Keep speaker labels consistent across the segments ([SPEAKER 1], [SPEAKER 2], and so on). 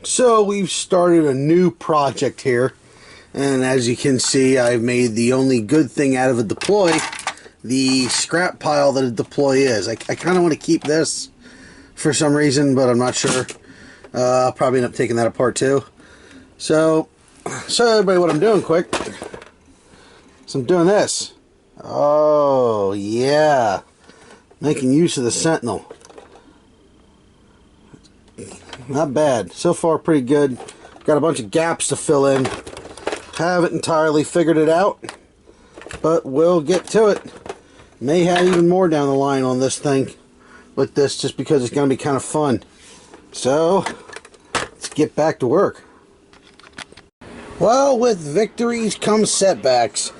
[SPEAKER 1] So we've started a new project here, and as you can see, I've made the only good thing out of a deploy the scrap pile that a deploy is. I kind of want to keep this for some reason, but I'm not sure. I'll probably end up taking that apart too. So, show everybody what I'm doing quick. So I'm doing this. Oh yeah, making use of the Sentinel. Not bad. So far pretty good. Got a bunch of gaps to fill in. Haven't entirely figured it out, but we'll get to it. May have even more down the line on this thing with this, just because it's going to be kind of fun. So let's get back to work. Well, with victories come setbacks.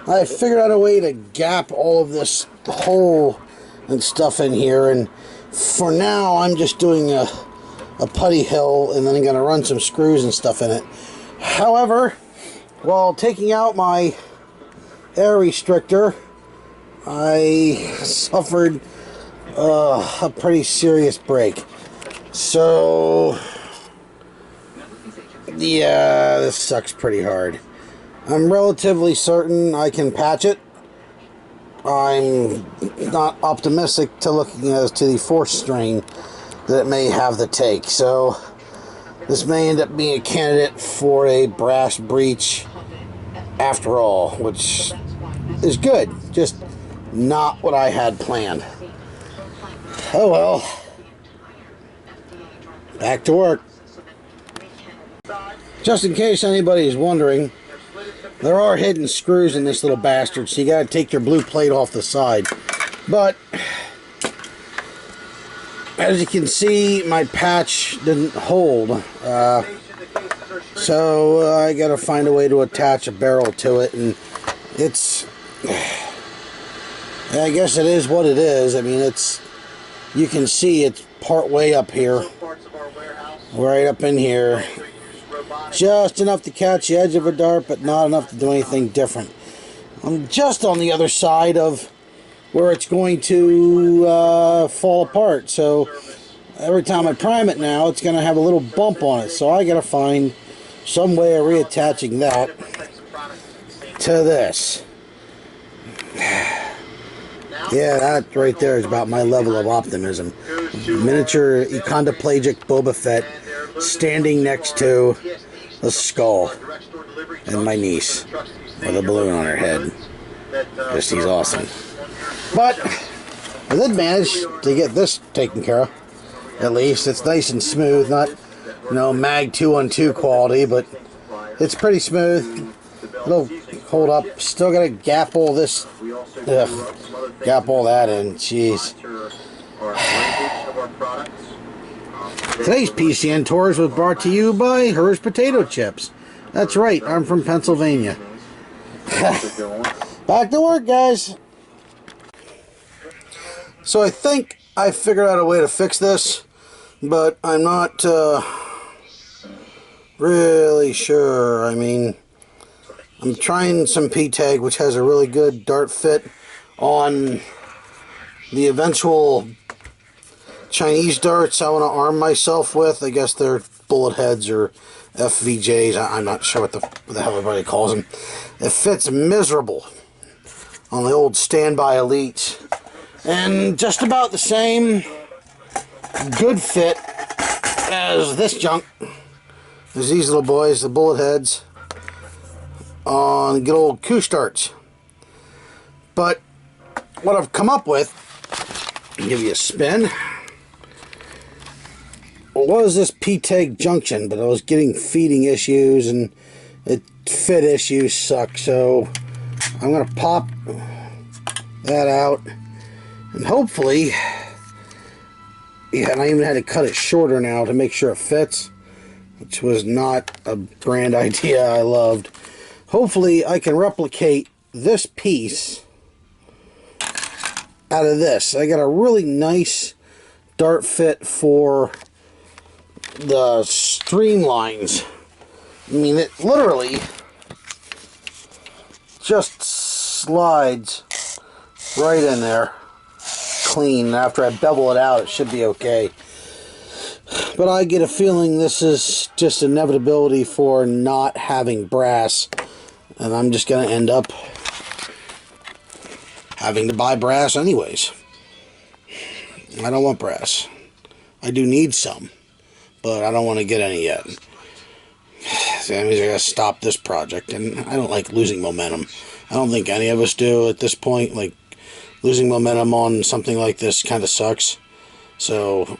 [SPEAKER 1] I figured out a way to gap all of this hole and stuff in here, and for now I'm just doing a putty hill, and then I'm going to run some screws and stuff in it. However, while taking out my air restrictor, I suffered a pretty serious break. So yeah, this sucks pretty hard. I'm relatively certain I can patch it. I'm not optimistic to looking as to the force strain that it may have to take, so this may end up being a candidate for a brass breach after all, which is good, just not what I had planned. Oh well, back to work. Just in case anybody is wondering, there are hidden screws in this little bastard, so you gotta take your blue plate off the side. But as you can see, my patch didn't hold, so I gotta find a way to attach a barrel to it, and it's, I guess it is what it is. I mean, it's, you can see it's part way up here, right up in here, just enough to catch the edge of a dart, but not enough to do anything different. I'm just on the other side of where it's going to fall apart, so every time I prime it now, it's going to have a little bump on it, so I got to find some way of reattaching that to this. Yeah, that right there is about my level of optimism. Miniature echondroplegic Boba Fett standing next to a skull and my niece with a balloon on her head. Just, he's awesome. But I did manage to get this taken care of. At least it's nice and smooth, not, you know, mag 212 quality, but it's pretty smooth. It'll hold up. Still gotta gap all this. Ugh, gap all that in. Jeez. Today's PCN Tours was brought to you by Hers Potato Chips. That's right, I'm from Pennsylvania. Back to work, guys. So I think I figured out a way to fix this, but I'm not really sure. I mean, I'm trying some P-Tag, which has a really good dart fit on the eventual Chinese darts I want to arm myself with. I guess they're bullet heads or FVJs. I'm not sure what the hell everybody calls them. It fits miserable on the old Standby Elite. And just about the same good fit as this junk. There's these little boys, the bullet heads, on good old Koosh darts. But what I've come up with, I'll give you a spin. Well, was this P-Tag junction, but I was getting feeding issues and fit issues suck, so I'm going to pop that out. And hopefully, yeah, and I even had to cut it shorter now to make sure it fits, which was not a grand idea I loved. Hopefully, I can replicate this piece out of this. I got a really nice dart fit for the streamlines. I mean, it literally just slides right in there clean. After I bevel it out, it should be okay. But I get a feeling this is just inevitability for not having brass. And I'm just going to end up having to buy brass anyways. I don't want brass. I do need some, but I don't want to get any yet. So that means I gotta stop this project, and I don't like losing momentum. I don't think any of us do at this point. Like, losing momentum on something like this kind of sucks. So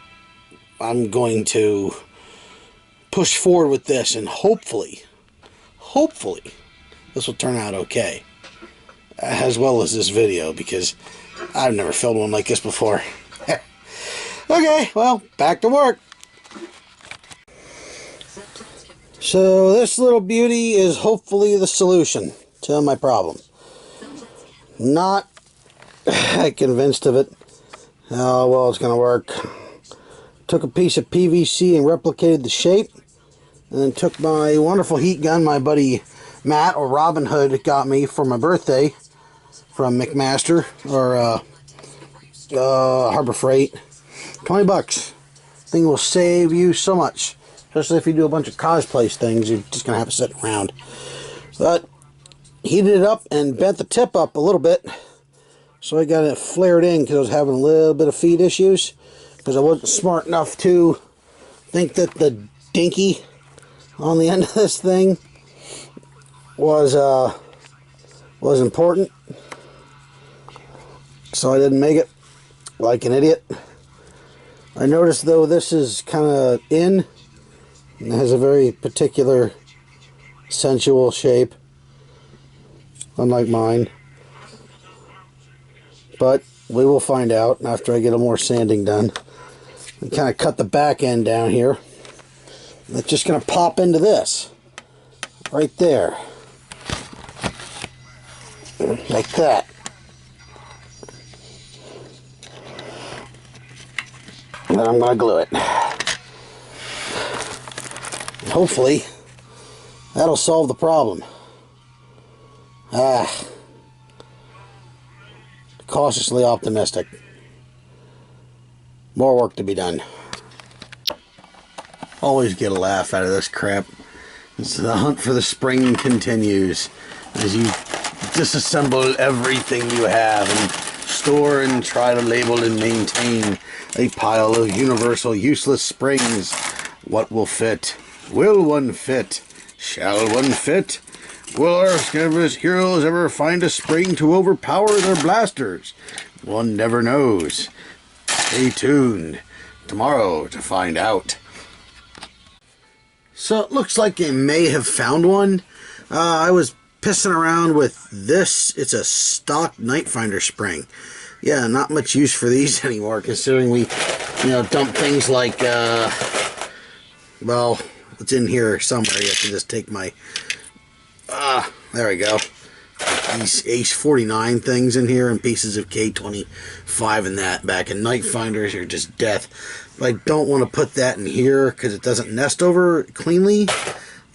[SPEAKER 1] I'm going to push forward with this, and hopefully this will turn out okay, as well as this video, because I've never filmed one like this before. Okay, well, back to work. So this little beauty is hopefully the solution to my problem. Not convinced of it. How well it's going to work. Took a piece of PVC and replicated the shape. And then took my wonderful heat gun my buddy Matt, or Robin Hood, got me for my birthday from McMaster, or Harbor Freight. $20. Thing will save you so much. Especially if you do a bunch of cosplay things, you're just going to have to sit around. But heated it up and bent the tip up a little bit. So I got it flared in because I was having a little bit of feed issues. Because I wasn't smart enough to think that the dinky on the end of this thing was important. So I didn't make it like an idiot. I noticed though this is kind of in. It has a very particular sensual shape, unlike mine. But we will find out after I get a more sanding done. And kind of cut the back end down here. It's just going to pop into this. Right there. Like that. And then I'm going to glue it. Hopefully, that'll solve the problem. Cautiously optimistic. More work to be done. Always get a laugh out of this crap. The hunt for the spring continues as you disassemble everything you have and store and try to label and maintain a pile of universal useless springs. What will fit? Will one fit? Shall one fit? Will our heroes ever find a spring to overpower their blasters? One never knows. Stay tuned tomorrow to find out. So it looks like I may have found one. I was pissing around with this. It's a stock Night Finder spring. Yeah, not much use for these anymore, considering we, dump things like, well, it's in here somewhere. You have to just take my, there we go. These Ace 49 things in here and pieces of K25 and that back. And Night Finders are just death. But I don't want to put that in here because it doesn't nest over cleanly.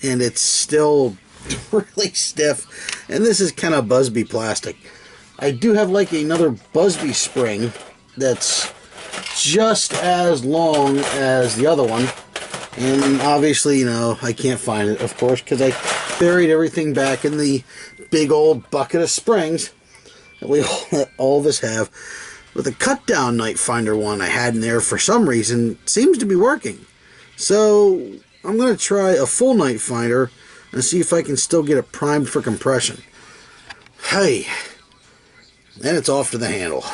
[SPEAKER 1] And it's still really stiff. And this is kind of Buzz Bee plastic. I do have like another Buzz Bee spring that's just as long as the other one. And obviously, I can't find it, of course, because I buried everything back in the big old bucket of springs that we all of us have. But the cut-down Night Finder one I had in there, for some reason, seems to be working. So I'm going to try a full Night Finder and see if I can still get it primed for compression. Hey, and it's off to the handle.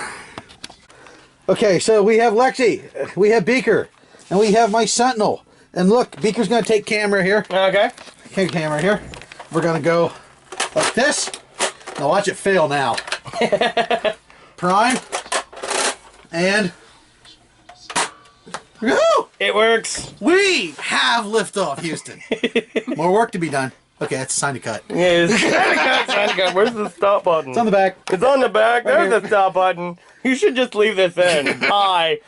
[SPEAKER 1] Okay, so we have Lexi, we have Beaker, and we have my Sentinel. And look, Beaker's going to take camera here.
[SPEAKER 2] Okay.
[SPEAKER 1] Take camera here. We're going to go like this. Now watch it fail now. Prime. And... woo!
[SPEAKER 2] It works.
[SPEAKER 1] We have liftoff, Houston. More work to be done. Okay, that's a sign to cut.
[SPEAKER 2] Yeah, it's sign to cut. Where's the stop button?
[SPEAKER 1] It's on the back.
[SPEAKER 2] It's on the back. There's the stop button. You should just leave this in. Bye.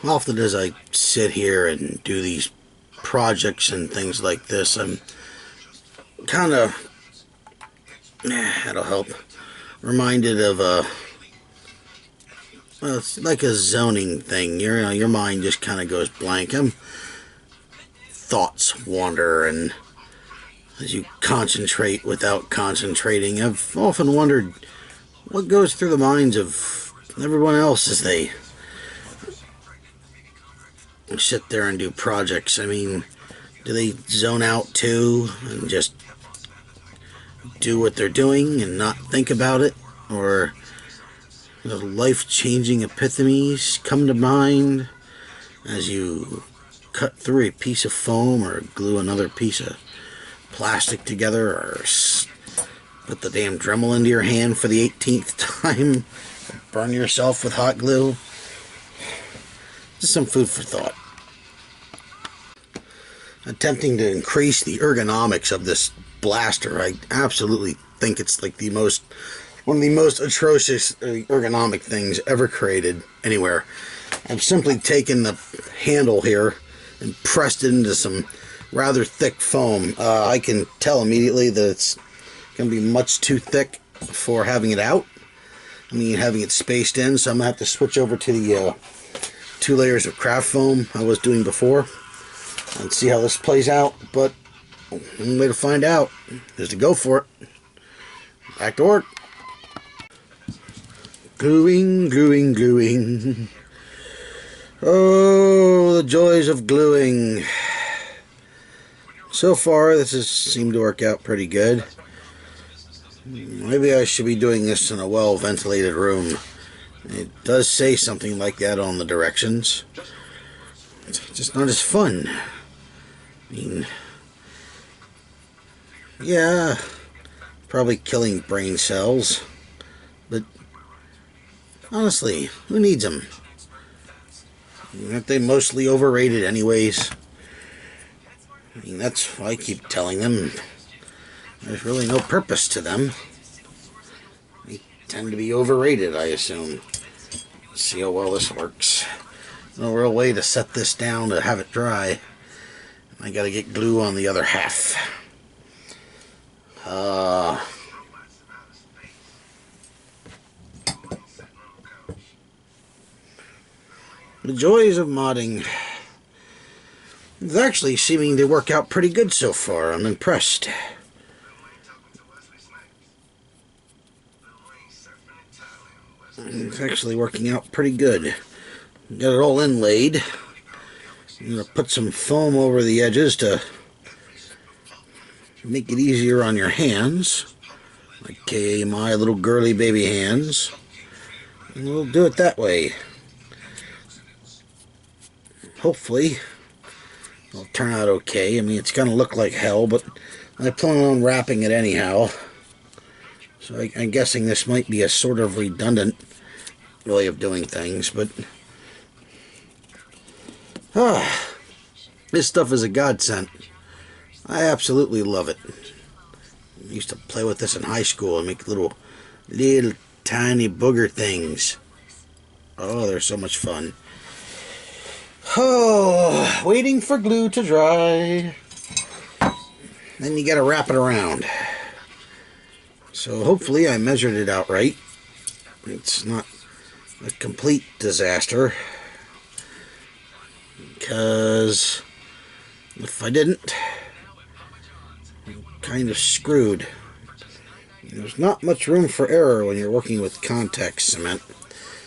[SPEAKER 1] Often as I sit here and do these projects and things like this, I'm kind of That'll help. Reminded of well, it's like a zoning thing. Your mind just kind of goes blank. Thoughts wander, and as you concentrate without concentrating, I've often wondered what goes through the minds of everyone else as they sit there and do projects. I mean, do they zone out too and just do what they're doing and not think about it? Or the life-changing epiphanies come to mind as you cut through a piece of foam or glue another piece of plastic together, or put the damn Dremel into your hand for the 18th time, or burn yourself with hot glue. Just some food for thought. Attempting to increase the ergonomics of this blaster, I absolutely think it's like one of the most atrocious ergonomic things ever created anywhere. I've simply taken the handle here and pressed it into some rather thick foam. I can tell immediately that it's going to be much too thick for having it out. I mean, having it spaced in, so I'm going to have to switch over to the 2 layers of craft foam I was doing before and see how this plays out. But one way to find out is to go for it. Back to work. Gluing, gluing, gluing. Oh, the joys of gluing. So far, this has seemed to work out pretty good. Maybe I should be doing this in a well-ventilated room. It does say something like that on the directions. It's just not as fun. I mean, yeah, probably killing brain cells, but honestly, who needs them? Aren't they mostly overrated anyways? I mean, that's why I keep telling them. There's really no purpose to them. They tend to be overrated, I assume. Let's see how well this works. No real way to set this down to have it dry. I gotta get glue on the other half. The joys of modding. It's actually seeming to work out pretty good so far. I'm impressed. It's actually working out pretty good. Got it all inlaid. I'm going to put some foam over the edges to make it easier on your hands. Okay, my little girly baby hands. And we'll do it that way. Hopefully it'll turn out okay. I mean, it's going to look like hell, but I plan on wrapping it anyhow. So I'm guessing this might be a sort of redundant way of doing things, but this stuff is a godsend. I absolutely love it. I used to play with this in high school and make little tiny booger things. Oh, they're so much fun. Oh, waiting for glue to dry. Then you gotta wrap it around. So hopefully I measured it out right. It's not a complete disaster. Because if I didn't, I'm kind of screwed. There's not much room for error when you're working with contact cement.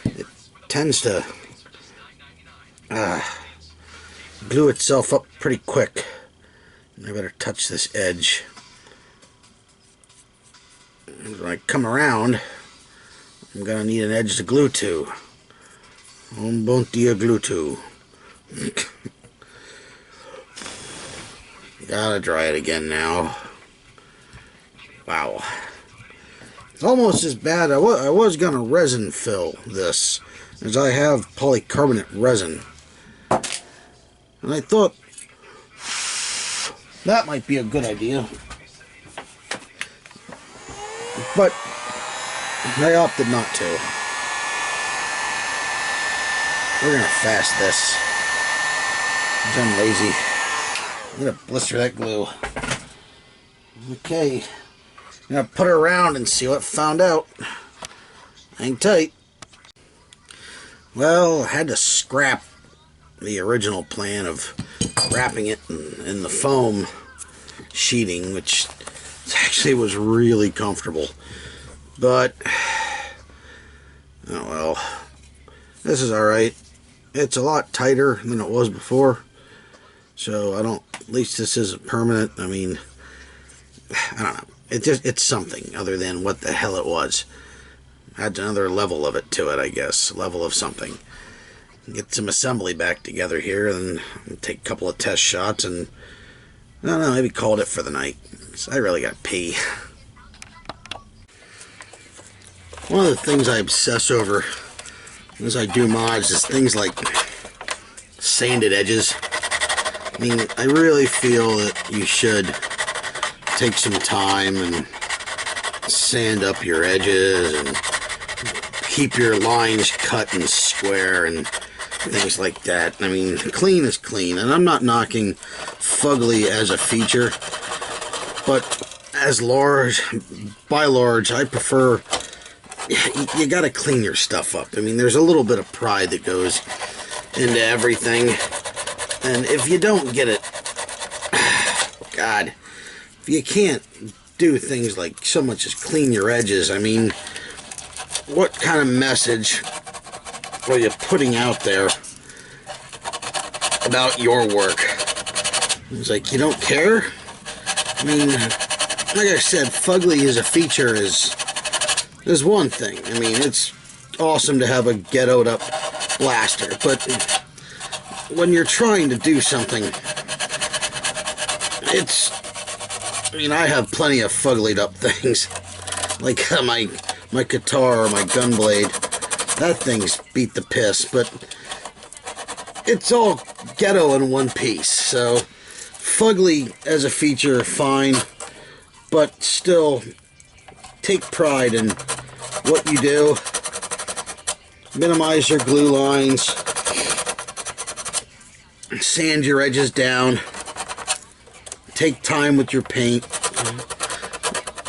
[SPEAKER 1] It tends to glue itself up pretty quick. I better touch this edge. And when I come around, I'm gonna need an edge to glue to. Un bon dia glue to. Gotta dry it again now. Wow. It's almost as bad. I was gonna resin fill this, as I have polycarbonate resin. And I thought that might be a good idea. But I opted not to. We're gonna fast this. I'm lazy. I'm gonna blister that glue. Okay. I'm gonna put it around and see what found out. Hang tight. Well, I had to scrap the original plan of wrapping it in the foam sheeting, which actually was really comfortable. But, oh well, this is alright. It's a lot tighter than it was before, so at least this isn't permanent. I mean, I don't know. It's something other than what the hell it was. Adds another level of it to it, I guess. Level of something. Get some assembly back together here, and take a couple of test shots, and I don't know, maybe call it for the night. So I really got to pee. One of the things I obsess over as I do mods is things like sanded edges. I mean, I really feel that you should take some time and sand up your edges and keep your lines cut and square and things like that. I mean, clean is clean, and I'm not knocking fugly as a feature, but by large, I prefer, you gotta clean your stuff up. I mean, there's a little bit of pride that goes into everything, and if you don't get it, God, if you can't do things like so much as clean your edges, I mean, what kind of message are you putting out there about your work? It's like, you don't care? I mean, like I said, fugly as a feature is one thing. I mean, it's awesome to have a ghettoed up blaster, but when you're trying to do something, I mean, I have plenty of fuglied up things, like my guitar or my gun blade. That thing's beat the piss, but it's all ghetto in one piece. So fugly as a feature, fine, but still take pride in what you do. Minimize your glue lines, sand your edges down, take time with your paint.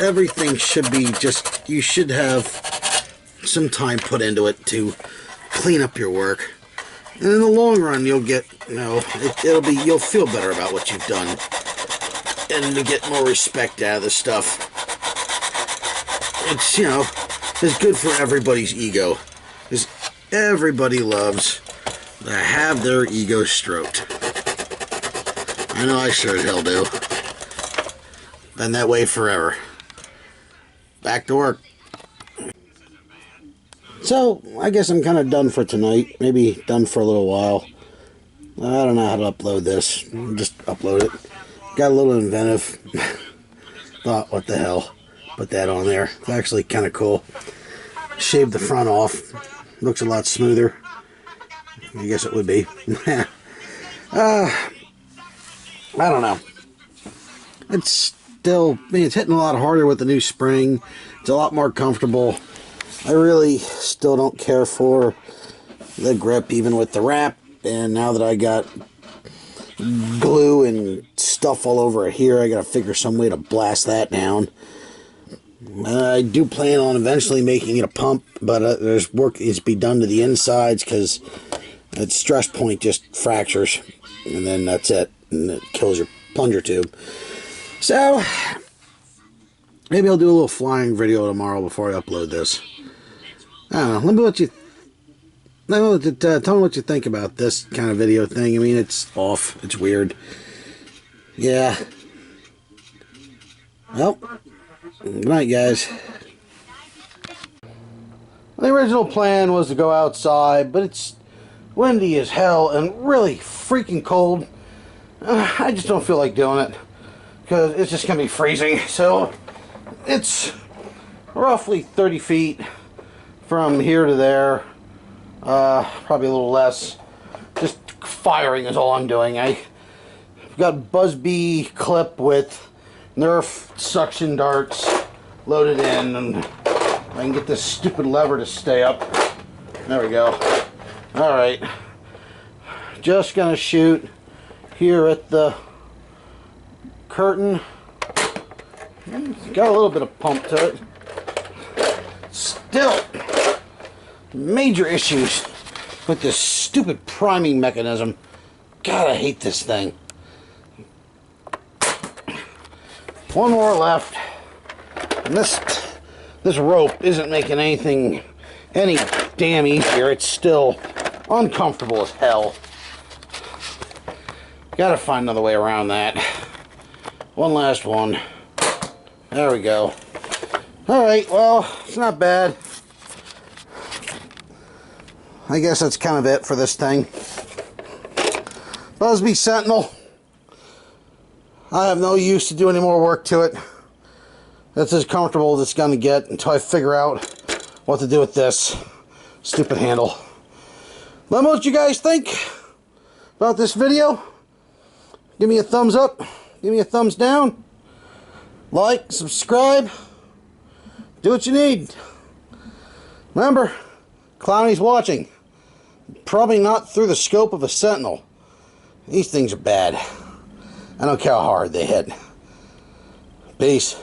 [SPEAKER 1] Everything should be just, you should have some time put into it to clean up your work. And in the long run, you'll get, you'll feel better about what you've done. And to get more respect out of the stuff. It's, it's good for everybody's ego. Because everybody loves to have their ego stroked. I know I sure as hell do. Been that way forever. Back to work. So, I guess I'm kind of done for tonight. Maybe done for a little while. I don't know how to upload this. Just upload it. Got a little inventive. Thought, what the hell? Put that on there. It's actually kind of cool. Shaved the front off. Looks a lot smoother. I guess it would be. I don't know. It's still, it's hitting a lot harder with the new spring. It's a lot more comfortable. I really still don't care for the grip, even with the wrap. And now that I got glue and stuff all over it here, I gotta figure some way to blast that down. I do plan on eventually making it a pump, but there's work that needs to be done to the insides because its stress point just fractures, and then that's it, and it kills your plunger tube. So maybe I'll do a little flying video tomorrow before I upload this. I don't know. Tell me what you think about this kind of video thing. I mean, it's off. It's weird. Yeah. Well, good night, guys. The original plan was to go outside, but it's windy as hell and really freaking cold. I just don't feel like doing it because it's just going to be freezing. So it's roughly 30 feet from here to there. Probably a little less. Just firing is all I'm doing. I've got Buzz Bee clip with Nerf suction darts loaded in, and I can get this stupid lever to stay up. There we go. Alright. Just gonna shoot here at the curtain. It's got a little bit of pump to it. Still, major issues with this stupid priming mechanism. God, I hate this thing. One more left. And this rope isn't making anything any damn easier. It's still uncomfortable as hell. Gotta find another way around that. One last one. There we go. Alright, well, it's not bad. I guess that's kind of it for this thing. Buzz Bee Sentinel. I have no use to do any more work to it. That's as comfortable as it's going to get until I figure out what to do with this stupid handle. Let me know what you guys think about this video. Give me a thumbs up. Give me a thumbs down. Like, subscribe. Do what you need. Remember, Clowny's watching. Probably not through the scope of a Sentinel. These things are bad. I don't care how hard they hit. Peace.